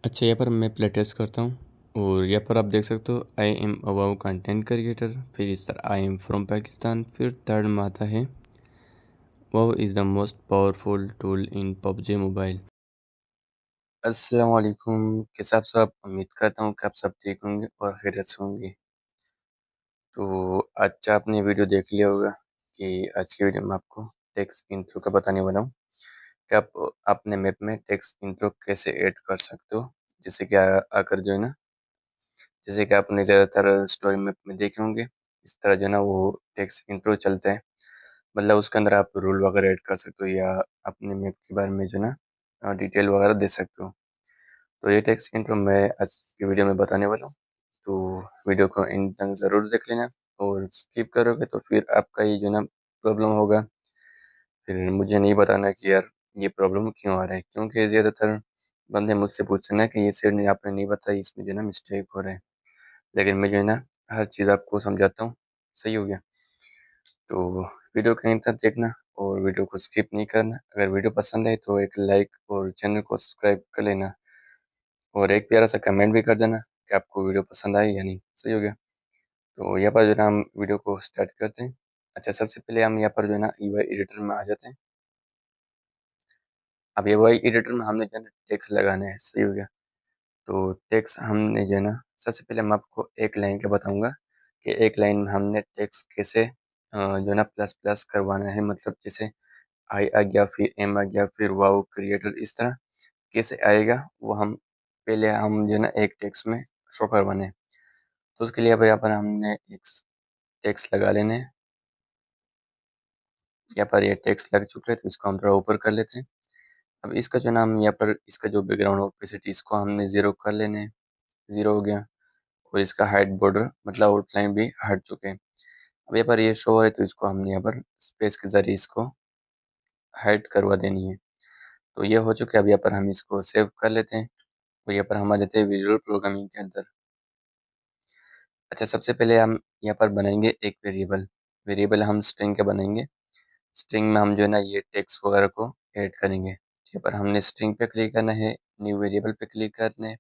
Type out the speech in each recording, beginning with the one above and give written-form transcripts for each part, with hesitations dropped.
अच्छा, यहाँ पर मैं प्ले टेस्ट करता हूँ और यहाँ पर आप देख सकते हो आई एम अवाउ कंटेंट क्रिएटर, फिर इस तरह आई एम फ्रॉम पाकिस्तान, फिर थर्ड में आता है wow is the most powerful tool in PUBG mobile. अस्सलाम वालेकुम, कैसे आप सब? उम्मीद करता हूँ कि आप सब ठीक होंगे और खैरियत से होंगे। तो अच्छा, आपने वीडियो देख लिया होगा कि आज की वीडियो में आपको टेक्स्ट इंट्रो का बताने वाला हूँ कि आप अपने मैप में टेक्स्ट इंट्रो कैसे ऐड कर सकते हो। जैसे कि आकर जो है ना, जैसे कि आपने ज़्यादातर स्टोरी मैप में देखे होंगे, इस तरह जो है ना वो टेक्स्ट इंट्रो चलता है। मतलब उसके अंदर आप रूल वगैरह ऐड कर सकते हो या अपने मैप के बारे में जो है ना डिटेल वगैरह दे सकते हो। तो ये टेक्स्ट इंट्रो मैं आज की वीडियो में बताने वाला हूँ। तो वीडियो को एंड तक ज़रूर देख लेना, और स्किप करोगे तो फिर आपका ये जो है ना प्रॉब्लम होगा। फिर मुझे नहीं बताना कि यार ये प्रॉब्लम क्यों आ रहा है, क्योंकि ज़्यादातर बंदे मुझसे पूछते हैं ना कि ये सीट नहीं आपने नहीं बताई, इसमें जो है ना मिस्टेक हो रहा है। लेकिन मैं जो है ना हर चीज़ आपको समझाता हूँ। सही हो गया? तो वीडियो को अंत तक देखना और वीडियो को स्किप नहीं करना। अगर वीडियो पसंद आए तो एक लाइक और चैनल को सब्सक्राइब कर लेना, और एक प्यारा सा कमेंट भी कर देना कि आपको वीडियो पसंद आई या नहीं। सही हो गया? तो यहाँ पर जो है ना हम वीडियो को स्टार्ट करते हैं। अच्छा, सबसे पहले हम यहाँ पर जो है ना यूआई एडिटर में आ जाते हैं। अब यूआई एडिटर में हमने जो है ना टेक्स्ट लगाना है। सही हो गया? तो टेक्स्ट हमने जो है ना, सबसे पहले मैं आपको एक लाइन का बताऊंगा कि एक लाइन में हमने टेक्स्ट कैसे जो है ना प्लस प्लस करवाना है। मतलब जैसे आई आ गया, फिर एम आ गया, फिर वाओ क्रिएटर, इस तरह कैसे आएगा वो हम पहले हम जो है ना एक टेक्स्ट में शो करवाने हैं। तो उसके लिए यहाँ पर हमने एक टेक्स्ट लगा लेने हैं। यहाँ पर ये टेक्स्ट लग चुका है तो इसको हम थोड़ा ऊपर कर लेते हैं। अब इसका जो नाम यहाँ पर इसका जो बैकग्राउंड ऑपेसिटी इसको हमने ज़ीरो कर लेने हैं। ज़ीरो हो गया। और इसका हाइट बॉर्डर मतलब आउटलाइन भी हट चुके हैं। अब यहाँ पर ये शो हो रहा है तो इसको हमने यहाँ पर स्पेस के ज़रिए इसको हाइड करवा देनी है। तो ये हो चुका है। अब यहाँ पर हम इसको सेव कर लेते हैं और यहाँ पर हम आ जाते हैं विजुअल प्रोग्रामिंग के अंदर। अच्छा, सबसे पहले हम यहाँ पर बनाएंगे एक वेरिएबल। वेरिएबल हम स्ट्रिंग का बनाएंगे। स्ट्रिंग में हम जो है ना ये टेक्स्ट वगैरह को ऐड करेंगे। यहाँ पर हमने स्ट्रिंग पे क्लिक करना है, न्यू वेरिएबल पे क्लिक करना है,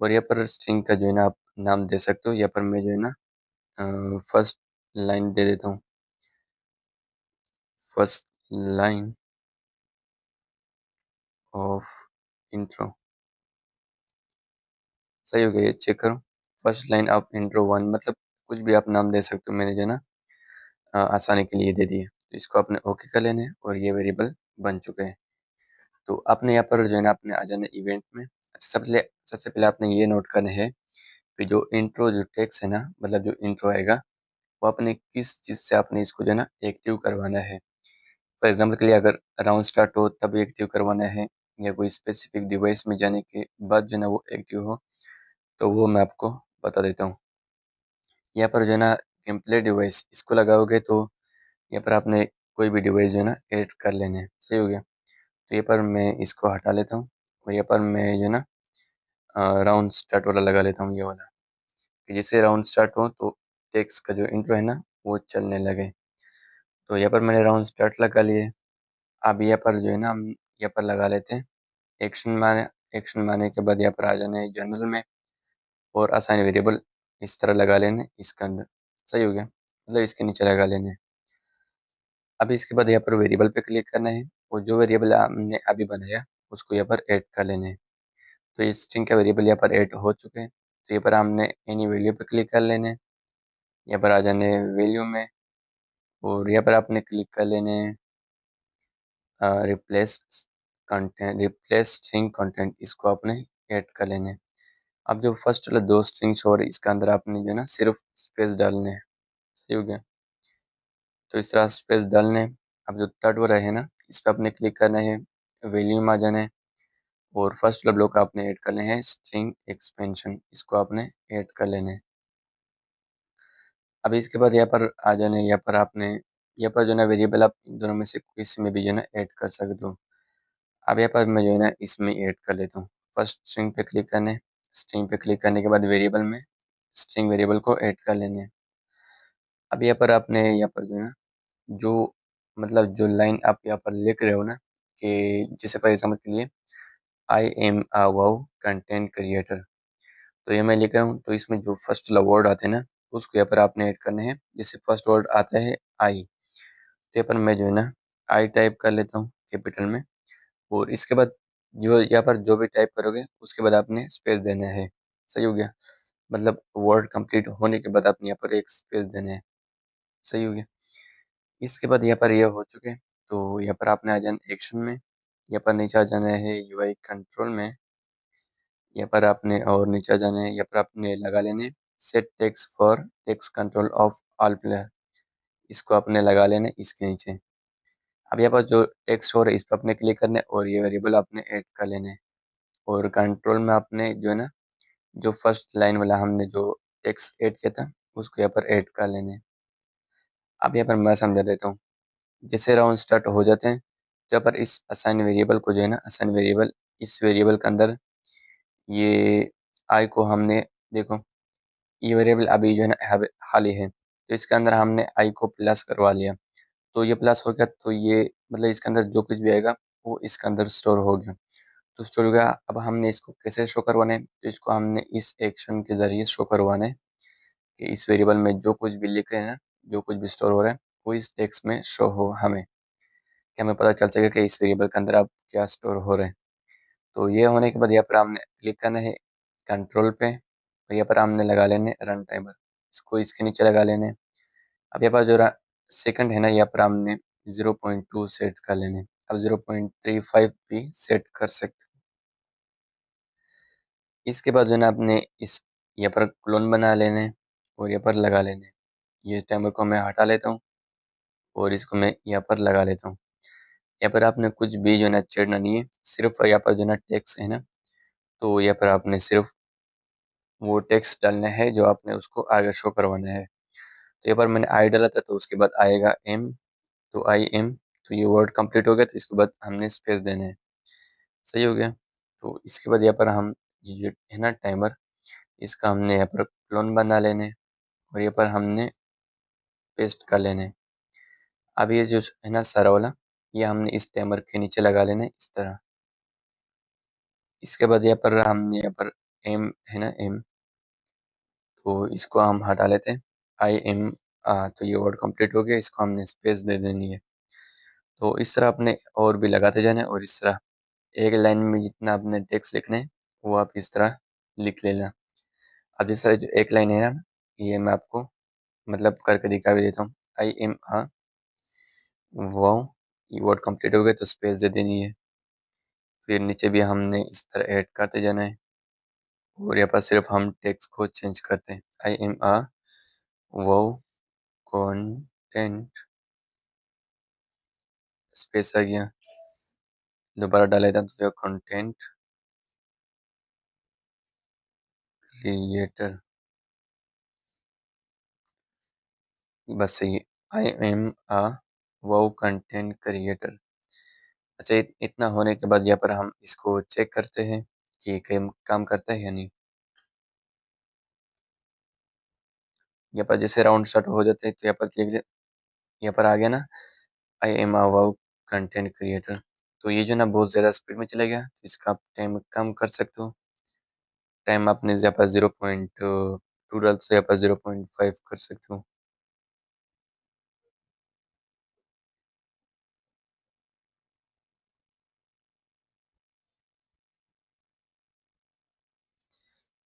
और यहाँ पर स्ट्रिंग का जो है ना आप नाम दे सकते हो। यहाँ पर मैं जो है ना फर्स्ट लाइन दे देता हूँ। First line of intro. सही हो गया? ये चेक करो। First line of intro one, मतलब कुछ भी आप नाम दे सकते हो। मैंने जो है ना आसानी के लिए दे दिए। तो इसको आपने ओके कर लेना है और ये वेरिएबल बन चुके हैं। तो आपने यहाँ पर जो है ना आपने आ जाना इवेंट में। अच्छा, सबसे पहले आपने ये नोट करना है कि जो इंट्रो जो टेक्स्ट है ना, मतलब जो इंट्रो आएगा वो आपने किस चीज़ से आपने इसको जो है ना एक्टिव करवाना है। फॉर एग्जाम्पल के लिए अगर राउंड स्टार्ट हो तब एक्टिव करवाना है, या कोई स्पेसिफिक डिवाइस में जाने के बाद जो है ना वो एक्टिव हो, तो वो मैं आपको बता देता हूँ। यहाँ पर जो है ना गेम प्ले डिवाइस इसको लगाओगे तो यहाँ पर आपने कोई भी डिवाइस जो है ना ऐड कर लेने हैं। सही हो गया? तो यहाँ पर मैं इसको हटा लेता हूँ और यहाँ पर मैं जो है ना राउंड स्टार्ट वाला लगा लेता हूँ, ये वाला। कि जैसे राउंड स्टार्ट हो तो टेक्स्ट का जो इंट्रो है ना वो चलने लगे। तो यहाँ पर मैंने राउंड स्टार्ट लगा लिए। अब यहाँ पर जो है ना हम यहाँ पर लगा लेते हैं एक्शन माने। एक्शन माने के बाद यहाँ पर आ जाना है जनरल में, और असाइन वेरिएबल इस तरह लगा लेने इसके अंदर। सही हो गया? मतलब इसके नीचे लगा लेने। अब इसके बाद यहाँ पर वेरिएबल पे क्लिक करना है, और जो वेरिएबल हमने अभी बनाया उसको यहाँ पर ऐड कर लेने हैं। तो इस स्ट्रिंग का वेरिएबल यहाँ पर ऐड हो चुके हैं। तो यहाँ पर हमने एनी वैल्यू पे क्लिक कर लेने हैं। यहाँ पर आ जाने वैल्यू में, और यहाँ पर आपने क्लिक कर लेने replace content, replace string content, इसको आपने ऐड कर लेने हैं। अब जो फर्स्ट वाला दो स्ट्रिंग्स और इसके अंदर आपने जो है ना सिर्फ स्पेस डालने हैं। सही हो गया? तो इस तरह स्पेस डालने हैं। अब जो थर्ड वाला है ना इस पर आपने क्लिक करना है, वैल्यू में आ जाना है, और फर्स्ट वाला ब्लॉक आपने ऐड कर लेना है स्ट्रिंग एक्सपेंशन, इसको आपने ऐड कर लेना है। अब इसके बाद यहाँ पर आ जाना है। यहाँ पर आपने यहाँ पर जो है ना वेरिएबल आप इन दोनों में से किसी में भी जो है ना ऐड कर सकते हो। अब यहाँ पर मैं जो है ना इसमें ऐड कर लेता हूँ। फर्स्ट स्ट्रिंग पे क्लिक करने, स्ट्रिंग पे क्लिक करने के बाद वेरिएबल में स्ट्रिंग वेरिएबल को ऐड कर लेने। अब यहाँ पर आपने यहाँ पर जो है ना जो मतलब जो लाइन आप यहाँ पर लिख रहे हो ना, कि जैसे फॉर एग्जाम्पल के लिए I am a wow content creator. तो ये मैं लिख रहा हूँ, तो इसमें जो फर्स्ट वर्ड आते हैं ना, उसको यहाँ पर आपने ऐड करने हैं। जैसे फर्स्ट वर्ड आता है आई, तो यहाँ पर मैं जो है ना आई टाइप कर लेता हूँ कैपिटल में, और इसके बाद जो यहाँ पर जो भी टाइप करोगे उसके बाद आपने स्पेस देना है। सही हो गया? मतलब वर्ड कंप्लीट होने के बाद आपने यहाँ पर एक स्पेस देना है। सही हो गया? इसके बाद यहाँ पर ये हो चुके, तो यहाँ पर आपने आ जाना एक्शन में, यहाँ पर नीचे आ जाना है यूआई कंट्रोल में, यहाँ पर आपने और नीचे आ जाना है, यहाँ पर आपने लगा लेने set text for text control of all player. इसको आपने लगा लेना इसके नीचे। अब यहाँ पर जो टेक्स्ट हो रहा है इस पर आपने क्लिक करना है और ये वेरिएबल आपने ऐड कर लेना है, और कंट्रोल में आपने जो है ना जो फर्स्ट लाइन वाला हमने जो टेक्स्ट ऐड किया था उसको यहाँ पर ऐड कर लेना है। अब यहाँ पर मैं समझा देता हूँ। जैसे राउंड स्टार्ट हो जाते हैं, तो यहाँ पर इस असाइन वेरिएबल को जो है ना, असाइन वेरिएबल इस वेरिएबल के अंदर ये आई को हमने, देखो ये वेरिएबल अभी जो है ना खाली है, तो इसके अंदर हमने आई को प्लस करवा लिया, तो ये प्लस हो गया, तो ये मतलब इसके अंदर जो कुछ भी आएगा वो इसके अंदर स्टोर हो गया। तो स्टोर हो गया, अब हमने इसको कैसे शो करवाना है, तो इसको हमने इस एक्शन के ज़रिए शो करवाना है कि इस वेरिएबल में जो कुछ भी लिखे हैं ना, जो कुछ भी स्टोर हो रहा है वो इस टेक्स्ट में शो हो हमें, कि हमें पता चल सके कि इस वेरिएबल के अंदर अब क्या स्टोर हो रहा है। तो ये होने के बाद यहाँ पर हमने क्लिक करना है कंट्रोल पे, और यहाँ पर हमने लगा लेने रन टाइमर, इसको इसके नीचे लगा लेने। अब यहाँ पर जो सेकंड है ना, यहाँ पर हमने 0.2 सेट कर लेने। अब 0.35 भी सेट कर सकते। इसके बाद जो है ना आपने इस यहाँ पर क्लोन बना लेने और यहाँ पर लगा लेने। ये टाइमर को मैं हटा लेता हूँ और इसको मैं यहाँ पर लगा लेता हूँ। यहाँ पर आपने कुछ भी जो है ना छेड़ना नहीं है, सिर्फ यहाँ पर जो है ना टेक्स्ट है ना, तो यहाँ पर आपने सिर्फ वो टेक्स्ट डालना है जो आपने उसको आगे शो करवाना है। तो यहाँ पर मैंने आई डाला था, तो उसके बाद आएगा एम, तो आई एम, तो ये वर्ड कंप्लीट हो गया, तो इसके बाद हमने स्पेस देना है। सही हो गया? तो इसके बाद यहाँ पर हम ये है ना टाइमर, इसका हमने यहाँ पर क्लोन बना लेने और यहाँ पर हमने पेस्ट कर लेने। अब ये जो है ना सारा वाला, ये हमने इस टाइमर के नीचे लगा लेना है इस तरह। इसके बाद यहाँ पर हमने यहाँ पर एम है ना एम, तो इसको हम हटा लेते हैं। आई एम, तो ये वर्ड कंप्लीट हो गया, इसको हमने स्पेस दे देनी है। तो इस तरह आपने और भी लगाते जाना है, और इस तरह एक लाइन में जितना आपने टेक्स्ट लिखना है वो आप इस तरह लिख लेना। अब जिस तरह जो एक लाइन है ना, ये मैं आपको मतलब करके दिखा भी देता हूँ। आई एम आ वाओ, ये वर्ड कंप्लीट हो गया, तो स्पेस दे देनी है। फिर नीचे भी हमने इस तरह ऐड करते जाना है, और यहाँ पर सिर्फ हम टेक्स्ट को चेंज करते हैं। I am a wow content, space आ गया, दोबारा डाला था तो कंटेंट क्रिएटर, बस सही। I am a wow content creator. अच्छा, इतना होने के बाद यहाँ पर हम इसको चेक करते हैं कि काम करता है या नहीं। यहाँ पर जैसे राउंड स्टार्ट हो जाते हैं, तो यहाँ पर यहाँ पर आ गया ना I am a wow content creator, तो ये जो ना बहुत ज़्यादा स्पीड में चला गया, तो इसका आप टाइम कम कर सकते हो। टाइम आपने यहाँ पर 0.2 डाल से यहाँ पर 0.5 कर सकते हो।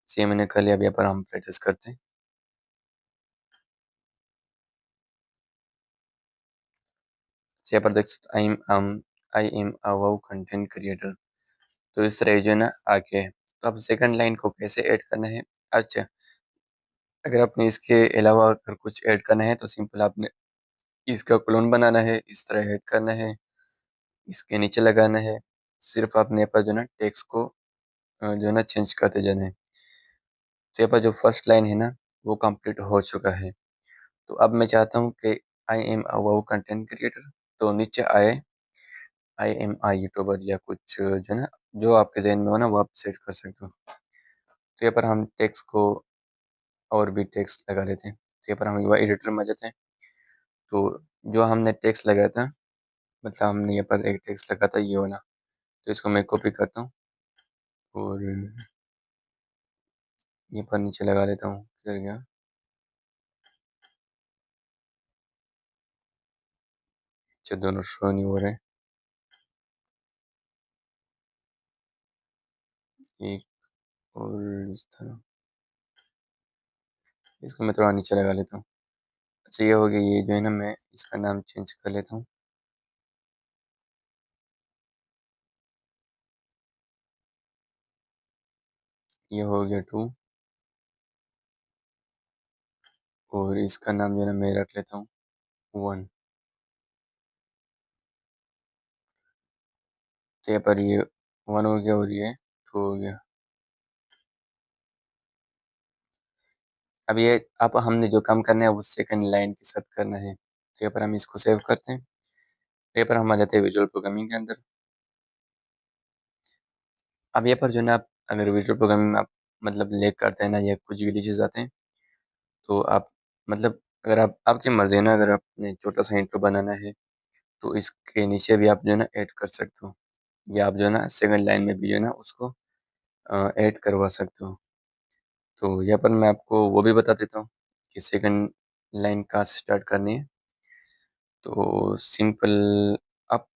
ये मैंने कर लिया, अब यहाँ पर हम प्रैक्टिस करते हैं। यहाँ पर देख सकते I am a wow content creator, तो इस तरह जो है ना आके, तो अब सेकंड लाइन को कैसे ऐड करना है। अच्छा, अगर आपने इसके अलावा अगर कुछ ऐड करना है, तो सिंपल आपने इसका क्लोन बनाना है, इस तरह ऐड करना है, इसके नीचे लगाना है। सिर्फ आपने यहाँ पर जो है ना टेक्स्ट को जो है ना चेंज करते जाना है। तो यहाँ पर जो फर्स्ट लाइन है ना वो कंप्लीट हो चुका है। तो अब मैं चाहता हूँ कि I am a wow content creator, तो नीचे आए आई एम आई यूट्यूबर या कुछ जो है ना जो आपके जहन में हो ना वो आप सेट कर सकते हो। तो यहाँ पर हम टेक्स्ट को और भी टेक्स्ट लगा लेते हैं। तो यहाँ पर हम यूआई एडिटर में आ जाते हैं। तो जो हमने टेक्स्ट लगाया था, मतलब हमने यहाँ पर एक टेक्स्ट लगा था ये वाला, तो इसको मैं कॉपी करता हूँ और ये पर नीचे लगा लेता हूँ, किधर गया? अच्छा, दोनों शो नहीं हो रहे। एक और इस तरह, इसको मैं थोड़ा नीचे लगा लेता हूँ। अच्छा, ये हो गया। ये जो है ना, मैं इसका नाम चेंज कर लेता हूँ। ये हो गया 2, और इसका नाम जो है ना मैं रख लेता हूँ 1। तो यहाँ पर ये 1 हो गया और ये 2 हो गया। अब ये, अब हमने जो काम करना है वो सेकंड लाइन के साथ करना है। तो यहाँ पर हम इसको सेव करते हैं। यहाँ पर हम आ जाते हैं विजुअल प्रोग्रामिंग के अंदर। अब यहाँ पर जो है ना, आप अगर विजुअल प्रोग्रामिंग में आप मतलब लेग करते हैं ना, या कुछ ग्लिचेस आते हैं, तो आप मतलब, अगर आप, आपकी मर्ज़ी है ना, अगर आपने छोटा सा इंट्रो बनाना है तो इसके नीचे भी आप जो है ना ऐड कर सकते हो, या आप जो है ना सेकंड लाइन में भी जो है ना उसको ऐड करवा सकते हो। तो यहाँ पर मैं आपको वो भी बता देता हूँ कि सेकंड लाइन कहाँ से स्टार्ट करनी है। तो सिंपल, आप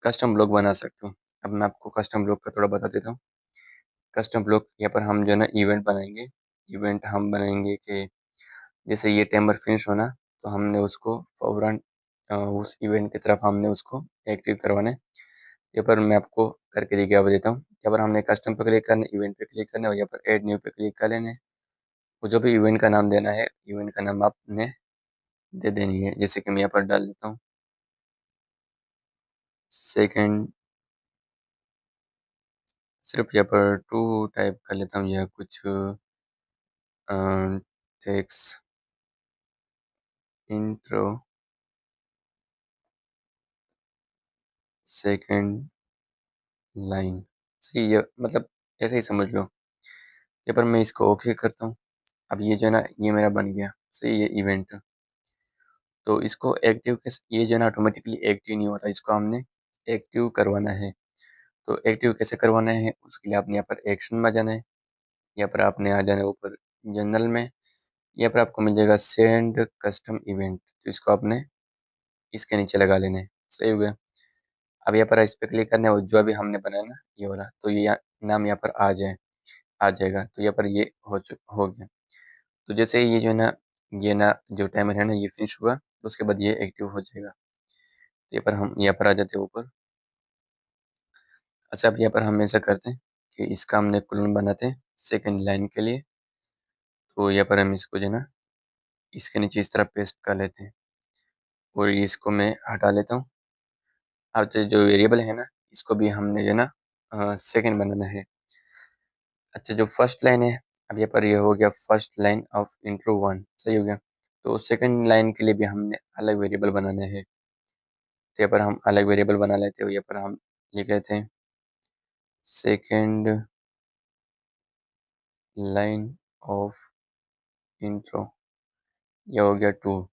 कस्टम ब्लॉक बना सकते हो। अब मैं आपको कस्टम ब्लॉक का थोड़ा बता देता हूँ। कस्टम ब्लॉक, यहाँ पर हम जो है ना इवेंट बनाएंगे। इवेंट हम बनाएंगे कि जैसे ये टाइमर फिनिश होना, तो हमने उसको फौरन उस इवेंट की तरफ हमने उसको एक्टिव करवाना है। यहाँ पर मैं आपको करके दिखा देता हूँ। यहाँ पर हमने कस्टम पे क्लिक करना है, इवेंट पे क्लिक करना है, और यहाँ पर ऐड न्यू पे क्लिक कर लेना है। वो जो भी इवेंट का नाम देना है, इवेंट का नाम आपने दे देनी है। जैसे कि मैं यहाँ पर डाल देता हूँ सेकंड, सिर्फ यहाँ पर 2 टाइप कर लेता हूँ, या कुछ टेक्स इंट्रो सेकंड लाइन। सही, ये मतलब ऐसे ही समझ लो। यहाँ पर मैं इसको ओके करता हूँ। अब ये जो है ना, ये मेरा बन गया सही, ये इवेंट। तो इसको एक्टिव कैसे, ये जो है ना ऑटोमेटिकली एक्टिव नहीं होता, इसको हमने एक्टिव करवाना है। तो एक्टिव कैसे करवाना है, उसके लिए आपने यहाँ पर एक्शन में जाना है। यहाँ पर आपने आ जाना है ऊपर जनरल में। यहाँ पर आपको मिल जाएगा सेंड कस्टम इवेंट, तो इसको आपने इसके नीचे लगा लेना है। सही हो गया। अब यहाँ पर इस पर क्लिक करना है, और जो अभी हमने बनाया ना ये वाला, तो ये नाम यहाँ पर आ जाएगा। तो यहाँ पर ये हो गया। तो जैसे ही ये जो है ना, ये ना जो टाइमर है ना ये फिनिश हुआ, तो उसके बाद ये एक्टिव हो जाएगा। तो यहाँ पर हम यहाँ पर आ जाते हैं ऊपर। अच्छा, अब यहाँ पर हम ऐसा करते हैं कि इसका हमने क्लोन बनाते हैं सेकंड लाइन के लिए। तो यहाँ पर हम इसको जो है ना इसके नीचे इस तरह पेस्ट कर लेते हैं, और इसको मैं हटा लेता हूँ। अब जो वेरिएबल है ना, इसको भी हमने जो है ना सेकंड बनाना है। अच्छा, जो फर्स्ट लाइन है, अब यहाँ पर ये हो गया फर्स्ट लाइन ऑफ इंट्रो 1, सही हो गया। तो सेकंड लाइन के लिए भी हमने अलग वेरिएबल बनाना है। तो यहाँ पर हम अलग वेरिएबल बना लेते हो। यहाँ पर हम लिख लेते हैं सेकंड लाइन ऑफ इंट्रो, यह हो गया 2।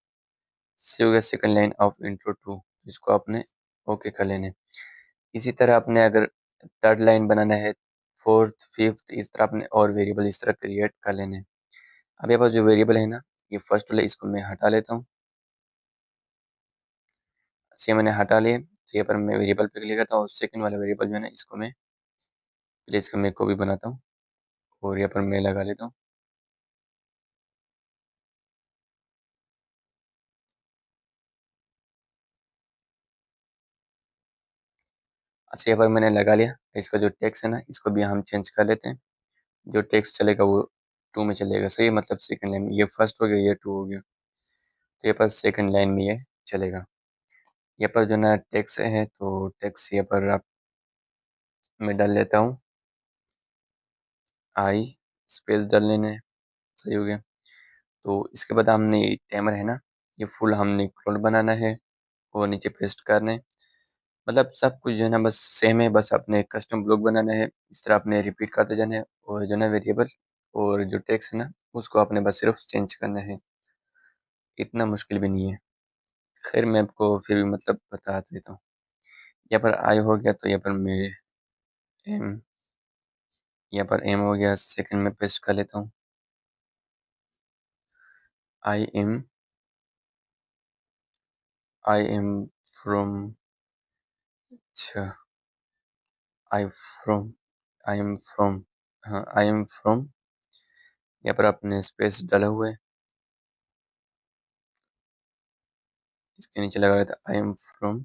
से हो गया सेकंड लाइन ऑफ इंट्रो 2, इसको आपने ओके कर लेना है। इसी तरह आपने अगर थर्ड लाइन बनाना है, फोर्थ, फिफ्थ, इस तरह आपने और वेरिएबल इस तरह क्रिएट कर लेने हैं। अब ये पास जो वेरिएबल है ना, ये फर्स्ट वाला, इसको मैं हटा लेता हूँ। से मैंने हटा लिए, तो यहाँ पर मैं वेरिएबल पे क्लिक करता हूँ, और सेकंड वाला वेरिएबल जो है ना, इसको मैं पहले इसको मैं कॉपी बनाता हूँ, और यहाँ पर मैं लगा लेता हूँ। अच्छा, यहाँ पर मैंने लगा लिया। इसका जो टेक्स्ट है ना, इसको भी हम चेंज कर लेते हैं। जो टेक्स्ट चलेगा वो 2 में चलेगा, सही है, मतलब सेकंड लाइन में। ये फर्स्ट हो गया, ये 2 हो गया, तो ये पर सेकंड लाइन में ये चलेगा। यहाँ पर जो ना टेक्स्ट है, तो टेक्स्ट यहाँ पर आप मैं डाल लेता हूँ आई, स्पेस डाल लेना है। सही हो गया। तो इसके बाद हमने ये टाइमर है ना, ये फुल हमने क्लोन बनाना है, और नीचे पेस्ट करना है। मतलब सब कुछ जो है ना बस सेम है, बस अपने कस्टम ब्लॉक बनाना है। इस तरह आपने रिपीट करते जाना है, और जो ना वेरिएबल और जो टेक्स्ट है ना, उसको आपने बस सिर्फ चेंज करना है। इतना मुश्किल भी नहीं है। खैर, मैं आपको फिर भी मतलब बता देता हूँ। यहाँ पर आई हो गया, तो यहाँ पर मैं एम यहाँ पर एम हो गया, सेकंड में पेस्ट कर लेता हूँ। आई एम फ्रॉम, अच्छा, फ्रॉम आई एम फ्रॉम, हाँ आई एम फ्रॉम, यहाँ पर आपने स्पेस डाला हुआ है, इसके नीचे लगा रहता I am from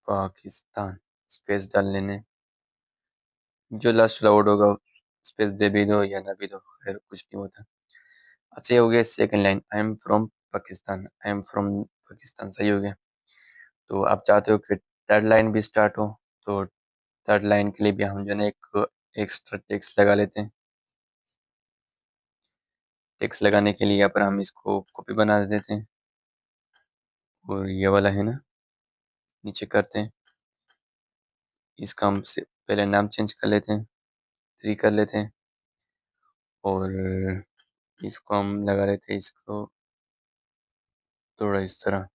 Pakistan, space डाल लेने, जो लास्ट वर्ड होगा स्पेस दे भी दो या ना भी दो, खैर कुछ नहीं होता। अच्छा, ये हो गया second line, I am from Pakistan, I am from Pakistan, सही हो गया। तो आप चाहते हो कि थर्ड लाइन भी स्टार्ट हो, तो थर्ड लाइन के लिए भी हम जो है ना एक एक्स्ट्रा टेक्स्ट लगा लेते हैं। टेक्स्ट लगाने के लिए यहाँ पर हम इसको कॉपी बना देते हैं, और ये वाला है ना नीचे करते हैं, इसका हम से पहले नाम चेंज कर लेते हैं, 3 कर लेते हैं, और इसको हम लगा लेते हैं, इसको थोड़ा इस तरह,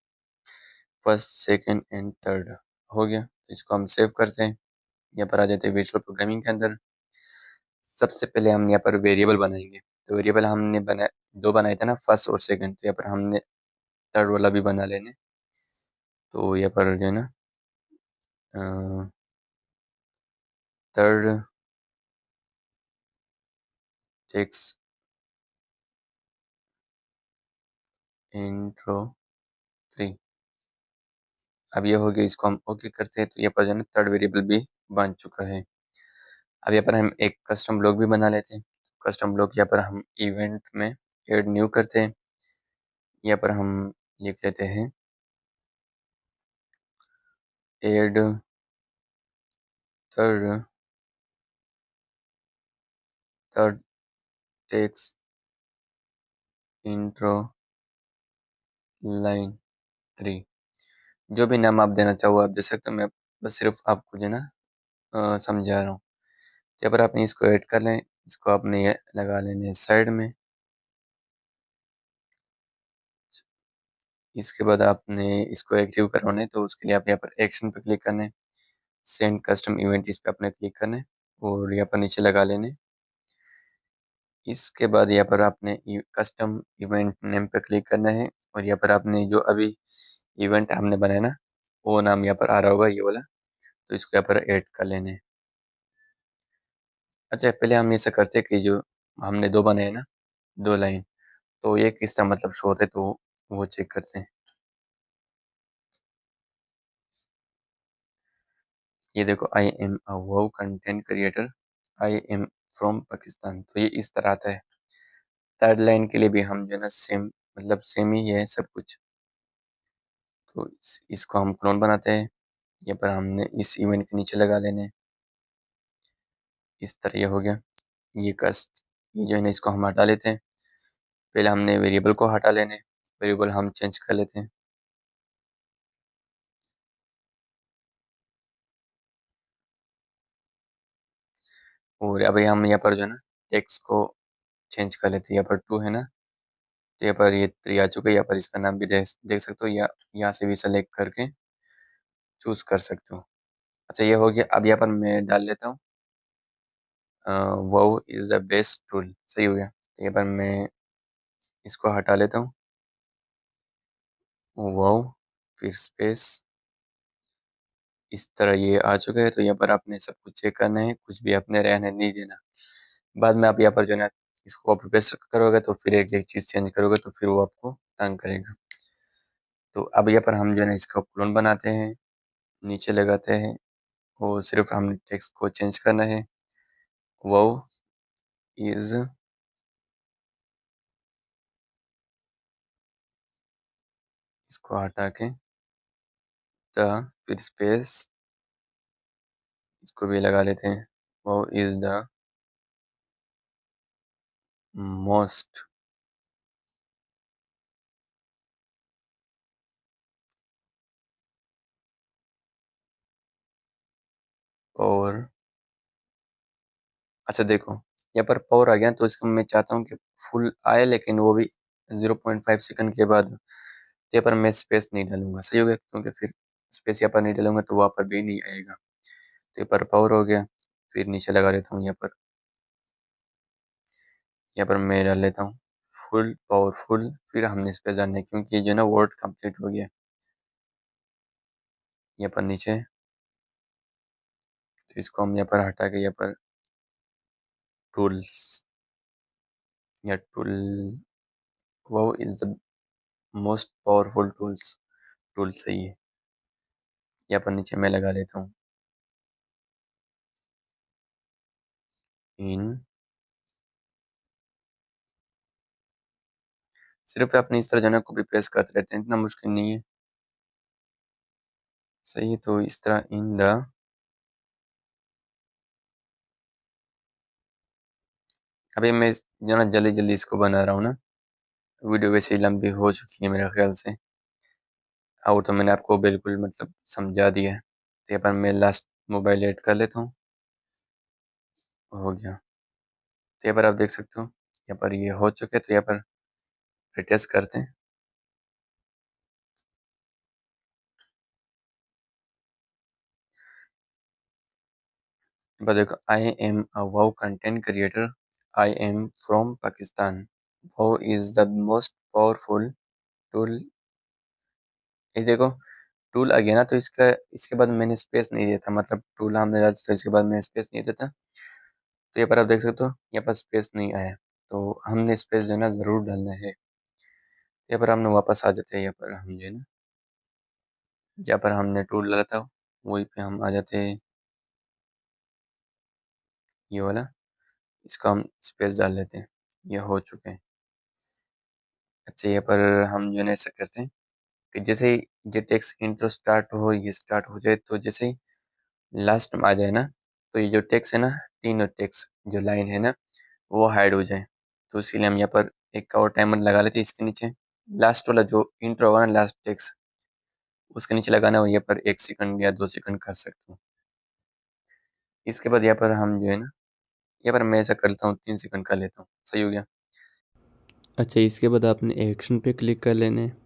फर्स्ट सेकंड एंड थर्ड हो गया। तो इसको हम सेव करते हैं, यहाँ पर आ जाते हैं विजुअल प्रोग्रामिंग के अंदर। सबसे पहले हम यहाँ पर वेरिएबल बनाएंगे, तो वेरिएबल हमने बना दो बनाए थे ना, फर्स्ट और सेकंड, तो यहाँ पर हमने थर्ड वाला भी बना लेने। तो यहाँ पर जो है ना थर्ड टेक्स्ट इंट्रो 3, अब ये हो गया, इसको हम ओके करते हैं। तो यहाँ पर जो है ना थर्ड वेरिएबल भी बन चुका है। अब यहाँ पर हम एक कस्टम ब्लॉक भी बना लेते हैं। कस्टम ब्लॉक यहाँ पर हम इवेंट में ऐड न्यू करते हैं, यहाँ पर हम लिख लेते हैं add third third text intro line 3, जो भी नाम आप देना चाहो आप दे सकते हो, मैं बस सिर्फ आपको जो है ना समझा रहा हूँ। तो यहाँ पर आपने इसको ऐड कर लें, इसको आपने ये लगा लेने साइड में। इसके बाद आपने इसको एक्टिव करवाना है, तो उसके लिए आप यहाँ पर एक्शन पर क्लिक करना है, सेंड कस्टम इवेंट इस पे आपने क्लिक करना है, और यहाँ पर नीचे लगा लेने। इसके बाद यहाँ पर आपने कस्टम इवेंट नेम पे क्लिक करना है, और यहाँ पर आपने जो अभी इवेंट हमने बनाया ना, वो नाम यहाँ पर आ रहा होगा ये वाला, तो इसको यहाँ पर ऐड कर लेने। अच्छा, पहले हम ऐसा करते हैं कि जो हमने दो बनाए ना, दो लाइन, तो ये किसका मतलब शो होता है, तो वो चेक करते हैं। ये देखो, आई एम अ वो content creator, I am from Pakistan, तो ये इस तरह आता है। थर्ड लाइन के लिए भी हम जो है ना सेम, मतलब सेम ही है सब कुछ। तो इसको हम क्लोन बनाते हैं, यहाँ पर हमने इस इवेंट के नीचे लगा लेने, इस तरह ये हो गया। ये कस्ट, ये जो है ना इसको हम हटा लेते हैं। पहले हमने वेरिएबल को हटा लेने, वेरिएबल हम चेंज कर लेते हैं। और अभी हम यहाँ पर जो है ना टेक्स्ट को चेंज कर लेते हैं, यहाँ पर 2 है ना, तो यहाँ पर ये 3 आ चुका है, यहाँ पर इसका नाम भी देख सकते हो, या यहाँ से भी सेलेक्ट करके चूज कर सकते हो। अच्छा, ये हो गया। अब यहाँ पर मैं डाल लेता हूँ वो इज़ द बेस्ट टूल, सही हो गया। तो यहाँ पर मैं इसको हटा लेता हूँ, वो फिर स्पेस, इस तरह ये आ चुका है। तो यहाँ पर आपने सब कुछ चेक करना है, कुछ भी आपने रहने नहीं देना। बाद में आप यहाँ पर जो है ना इसको कॉपी पेस्ट करोगे, तो फिर एक एक चीज़ चेंज करोगे, तो फिर वो आपको तंग करेगा। तो अब यहाँ पर हम जो है ना इसका क्लोन बनाते हैं, नीचे लगाते हैं, और सिर्फ हम टेक्स्ट को चेंज करना है, वो इज़, इसको हटा के द, फिर स्पेस, इसको भी लगा लेते हैं, वो इज़ द मोस्ट, और अच्छा देखो, यहाँ पर पावर आ गया, तो इसको मैं चाहता हूँ कि फुल आए, लेकिन वो भी 0.5 सेकंड के बाद। तो यहाँ पर मैं स्पेस नहीं डालूंगा, सही हो गया, क्योंकि फिर स्पेस यहाँ पर नहीं डालूंगा तो वहाँ पर भी नहीं आएगा। तो ये पर पावर हो गया। फिर नीचे लगा लेता हूँ यहाँ पर मैं डाल लेता हूँ फुल पावरफुल। फिर हमने इस पे जाना है क्योंकि ये जो है ना वर्ड कंप्लीट हो गया। यहाँ पर नीचे, तो इसको हम यहाँ पर हटा के यहाँ पर टूल्स या टूल, वो is the most powerful tool सही है। यहाँ पर नीचे मैं लगा लेता हूँ इन। सिर्फ अपनी इस तरह जो है ना कॉपी पेस्ट करते रहते हैं, इतना मुश्किल नहीं है। सही है, तो इस तरह इन द, अभी मैं जो ना जल्दी जल्दी इसको बना रहा हूँ ना, वीडियो वैसे ही लंबी हो चुकी है मेरे ख्याल से। और तो मैंने आपको बिल्कुल मतलब समझा दिया है। तो यहाँ पर मैं लास्ट मोबाइल ऐड कर लेता हूँ, हो गया। तो यहाँ पर आप देख सकते हो यहाँ पर ये हो चुके हैं। तो यहाँ पर टेस्ट करते हैं। पर देखो, I am a wow content creator, I am from Pakistan, wow is the most powerful tool. ये देखो टूल आ गया ना, तो इसका इसके बाद मैंने स्पेस नहीं दिया था, मतलब टूल हमने डाला तो इसके बाद मैं स्पेस नहीं देता। तो यहाँ पर आप देख सकते हो यहाँ पर स्पेस नहीं आया, तो हमने स्पेस जो है ना ज़रूर डालना है। यहाँ पर हमने वापस आ जाते हैं, यहाँ पर हम जो है ना जहाँ पर हमने टूल डाला था वहीं पे हम आ जाते हैं, ये वाला। इसका हम स्पेस डाल लेते हैं, ये हो चुके हैं। अच्छा, यहाँ पर हम जो है ना ऐसा करते हैं कि जैसे ही ये टेक्स्ट इंट्रो स्टार्ट हो, ये स्टार्ट हो जाए, तो जैसे ही लास्ट में आ जाए ना, तो ये जो टेक्स्ट है ना, तीनों टेक्स्ट जो लाइन है ना, वो हाइड हो जाए। तो इसीलिए हम यहाँ पर एक और टाइमर लगा लेते हैं इसके नीचे। लास्ट वाला जो इंट्रो होगा ना, लास्ट टेक्स्ट, उसके नीचे लगाना हो, यहाँ पर 1 सेकंड या 2 सेकंड कर सकते हो। इसके बाद यहाँ पर हम जो है ना, यहाँ पर मैं ऐसा करता हूँ 3 सेकंड कर लेता हूँ। सही हो गया। अच्छा, इसके बाद आपने एक्शन पे क्लिक कर लेना है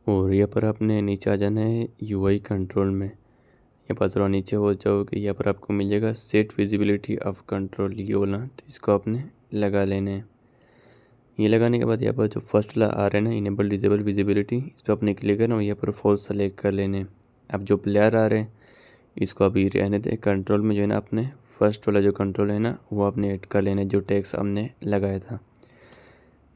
और यहाँ पर आपने नीचे आ जाना है यूआई कंट्रोल में। यहाँ पर थोड़ा नीचे हो जाओगे, यहाँ पर आपको मिल जाएगा सेट विजिबिलिटी ऑफ कंट्रोल, ये वाला, तो इसको आपने लगा लेना है। ये लगाने के बाद यहाँ पर जो फर्स्ट वाला आ रहा है ना, इनेबल डिजेबल विजिबिलिटी, इस पर आपने क्लिक करना और यहाँ पर फॉल्स सेलेक्ट कर लेने। अब जो प्लेयर आ रहे हैं इसको अभी रहने दें। कंट्रोल में जो है ना आपने फर्स्ट वाला जो कंट्रोल है ना, वो आपने ऐड कर लेना है जो टेक्स्ट हमने लगाया था।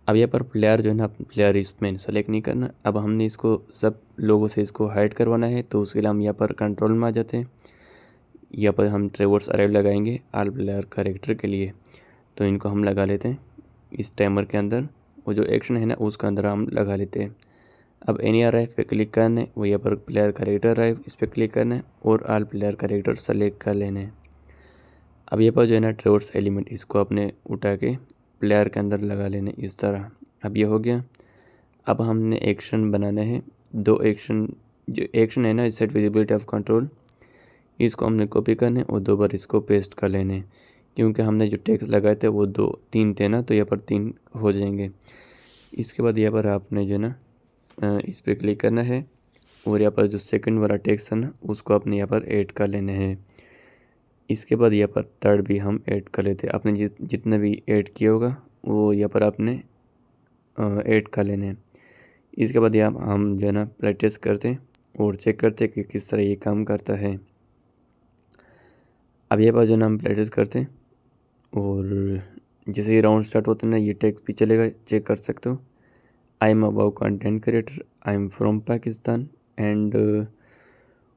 अब यहाँ पर प्लेयर जो है ना, प्लेयर इसमें सेलेक्ट नहीं करना। अब हमने इसको सब लोगों से इसको हाइड करवाना है, तो उसके लिए हम यहाँ पर कंट्रोल में आ जाते हैं। यहाँ पर हम ट्रेवर्स अराइव लगाएंगे ऑल प्लेयर कैरेक्टर के लिए, तो इनको हम लगा लेते हैं इस टाइमर के अंदर। वो जो एक्शन है ना उसके अंदर हम लगा लेते हैं। अब एनी अराइव पे क्लिक करना है, वो यहाँ पर प्लेयर कैरेक्टर अराइव, इस पर क्लिक करना है और ऑल प्लेयर कैरेक्टर सेलेक्ट कर लेने हैं। अब ये पर जो है ना ट्रेवर्स एलिमेंट, इसको अपने उठा के प्लेयर के अंदर लगा लेने इस तरह। अब ये हो गया। अब हमने एक्शन बनाना है, दो एक्शन। जो एक्शन है ना सेट विजिबिलिटी ऑफ कंट्रोल, इसको हमने कॉपी करना है और 2 बार इसको पेस्ट कर लेने हैं, क्योंकि हमने जो टेक्स्ट लगाए थे वो 2 3 थे ना, तो यहाँ पर 3 हो जाएंगे। इसके बाद यहाँ पर आपने जो है ना इस पर क्लिक करना है और यहाँ पर जो सेकंड वाला टेक्स्ट है ना उसको अपने यहाँ पर ऐड कर लेना है। इसके बाद यहाँ पर थर्ड भी हम ऐड कर लेते हैं। आपने जितना भी ऐड किया होगा वो यहाँ पर आपने ऐड कर लेने हैं। इसके बाद यहाँ हम जो है ना प्रैक्टिस करते हैं और चेक करते हैं कि किस तरह ये काम करता है। अब ये बार जो है ना हम प्रैक्टिस करते हैं और जैसे ही राउंड स्टार्ट होता है ना, ये टेक्स्ट भी चलेगा, चेक कर सकते हो। I am a wow content creator, I am from Pakistan and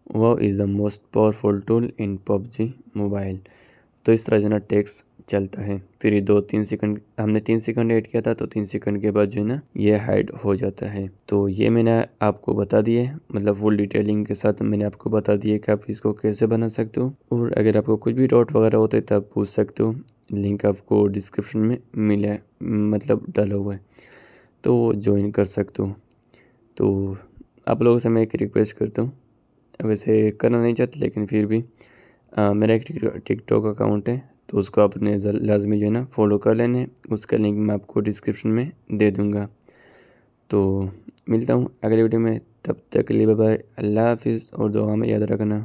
wow is the most powerful tool in PUBG mobile. तो इस तरह जो है ना टेक्स्ट चलता है। फिर ये 2 3 सेकंड, हमने 3 सेकंड ऐड किया था, तो 3 सेकंड के बाद जो है ना ये हाइड हो जाता है। तो ये मैंने आपको बता दिया है, मतलब फुल डिटेलिंग के साथ मैंने आपको बता दिया कि आप इसको कैसे बना सकते हो। और अगर आपको कुछ भी डाउट वगैरह होते तो आप पूछ सकते हो। लिंक आपको डिस्क्रिप्शन में मिला है, मतलब डाला हुआ है, तो ज्वाइन कर सकते हो। तो आप लोगों से मैं एक रिक्वेस्ट करता हूँ, वैसे करना नहीं चाहते लेकिन फिर भी मेरा एक टिकटॉक अकाउंट है, तो उसको आपने लाजमी जो है ना फॉलो कर लेने। उसका लिंक मैं आपको डिस्क्रिप्शन में दे दूँगा। तो मिलता हूँ अगले वीडियो में, तब तक के लिए बाय बाय, अल्लाह हाफिज़ और दुआ में याद रखना।